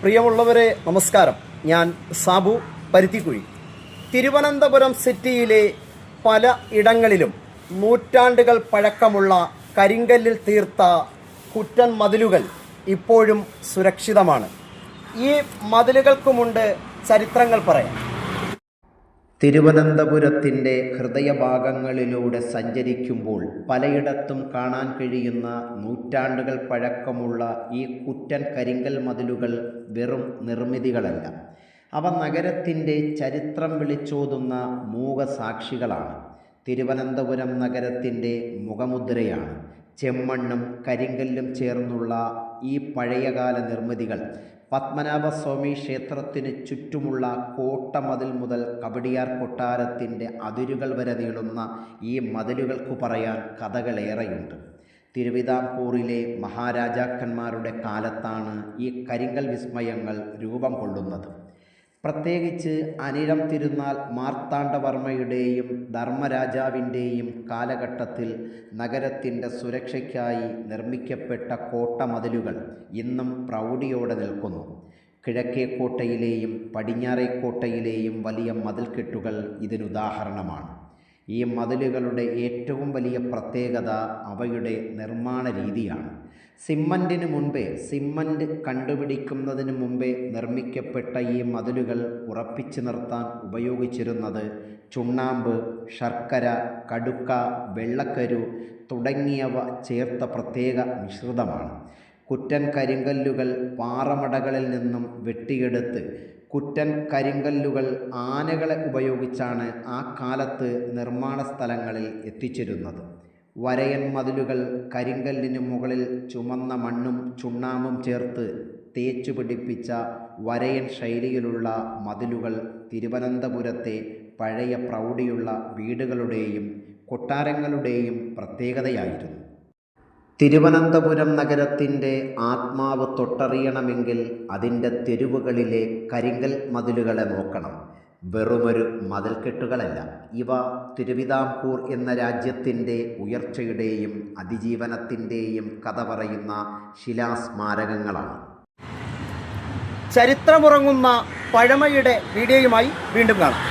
പ്രിയമുള്ളവരെ നമസ്കാരം. ഞാൻ സാബു പരുത്തിക്കുഴി. തിരുവനന്തപുരം സിറ്റിയിലെ പല ഇടങ്ങളിലും നൂറ്റാണ്ടുകൾ പഴക്കമുള്ള കരിങ്കല്ലിൽ തീർത്ത കുറ്റൻ മതിലുകൾ ഇപ്പോഴും സുരക്ഷിതമാണ്. ഈ മതിലുകൾക്കുമുണ്ട് ചരിത്രങ്ങൾ പറയാം. തിരുവനന്തപുരത്തിൻ്റെ ഹൃദയഭാഗങ്ങളിലൂടെ സഞ്ചരിക്കുമ്പോൾ പലയിടത്തും കാണാൻ കഴിയുന്ന നൂറ്റാണ്ടുകൾ പഴക്കമുള്ള ഈ കുറ്റൻ കരിങ്കൽ മതിലുകൾ വെറും നിർമ്മിതികളല്ല. അവ നഗരത്തിൻ്റെ ചരിത്രം വിളിച്ചോതുന്ന മൂകസാക്ഷികളാണ്. തിരുവനന്തപുരം നഗരത്തിൻ്റെ മുഖമുദ്രയാണ്. ചെമ്മണ്ണും കരിങ്കല്ലും ചേർന്നുള്ള ഈ പഴയകാല നിർമ്മിതികൾ പത്മനാഭസ്വാമി ക്ഷേത്രത്തിന് ചുറ്റുമുള്ള കോട്ടമതിൽ മുതൽ കവടിയാർ കൊട്ടാരത്തിൻ്റെ അതിരുകൾ വരെ നീളുന്ന ഈ മതിലുകൾക്ക് പറയാൻ കഥകളേറെയുണ്ട്. തിരുവിതാംകൂറിലെ മഹാരാജാക്കന്മാരുടെ കാലത്താണ് ഈ കരിങ്കൽ വിസ്മയങ്ങൾ രൂപം കൊള്ളുന്നത്. പ്രത്യേകിച്ച് അനിഴം തിരുനാൾ മാർത്താണ്ഡവർമ്മയുടെയും ധർമ്മരാജാവിൻ്റെയും കാലഘട്ടത്തിൽ നഗരത്തിൻ്റെ സുരക്ഷയ്ക്കായി നിർമ്മിക്കപ്പെട്ട കോട്ടമതിലുകൾ ഇന്നും പ്രൗഢിയോടെ നിൽക്കുന്നു. കിഴക്കേക്കോട്ടയിലെയും പടിഞ്ഞാറേക്കോട്ടയിലെയും വലിയ മതിൽക്കെട്ടുകൾ ഇതിനുദാഹരണമാണ്. ഈ മതിലുകളുടെ ഏറ്റവും വലിയ പ്രത്യേകത അവയുടെ നിർമ്മാണ രീതിയാണ്. സിമൻറ്റ് കണ്ടുപിടിക്കുന്നതിന് മുമ്പേ നിർമ്മിക്കപ്പെട്ട ഈ മതിലുകൾ ഉറപ്പിച്ചു നിർത്താൻ ഉപയോഗിച്ചിരുന്നത് ചുണ്ണാമ്പ്, ശർക്കര, കടുക്ക, വെള്ളക്കരു തുടങ്ങിയവ ചേർത്ത പ്രത്യേക മിശ്രിതമാണ്. കുറ്റൻ കരിങ്കല്ലുകൾ പാറമടകളിൽ നിന്നും വെട്ടിയെടുത്ത് കുറ്റൻ കരിങ്കല്ലുകൾ ആനകളെ ഉപയോഗിച്ചാണ് ആ കാലത്ത് നിർമ്മാണ സ്ഥലങ്ങളിൽ എത്തിച്ചിരുന്നത്. വരയൻ മതിലുകൾ കരിങ്കല്ലിന് മുകളിൽ ചുമന്ന മണ്ണും ചുണ്ണാമ്പും ചേർത്ത് തേച്ചു പിടിപ്പിച്ച വരയൻ ശൈലിയിലുള്ള മതിലുകൾ തിരുവനന്തപുരത്തെ പഴയ പ്രൗഢിയുള്ള വീടുകളുടെയും കൊട്ടാരങ്ങളുടെയും പ്രത്യേകതയായിരുന്നു. തിരുവനന്തപുരം നഗരത്തിൻ്റെ ആത്മാവ് തൊട്ടറിയണമെങ്കിൽ അതിൻ്റെ തെരുവുകളിലെ കരിങ്കൽ മതിലുകളെ നോക്കണം. വെറുമൊരു മതിൽക്കെട്ടുകളല്ല, ഇവ തിരുവിതാംകൂർ എന്ന രാജ്യത്തിൻ്റെ ഉയർച്ചയുടെയും അതിജീവനത്തിൻ്റെയും കഥ പറയുന്ന ശിലാസ്മാരകങ്ങളാണ്. ചരിത്രമുറങ്ങുന്ന പഴമയുടെ വീഡിയോയുമായി വീണ്ടും കാണാം.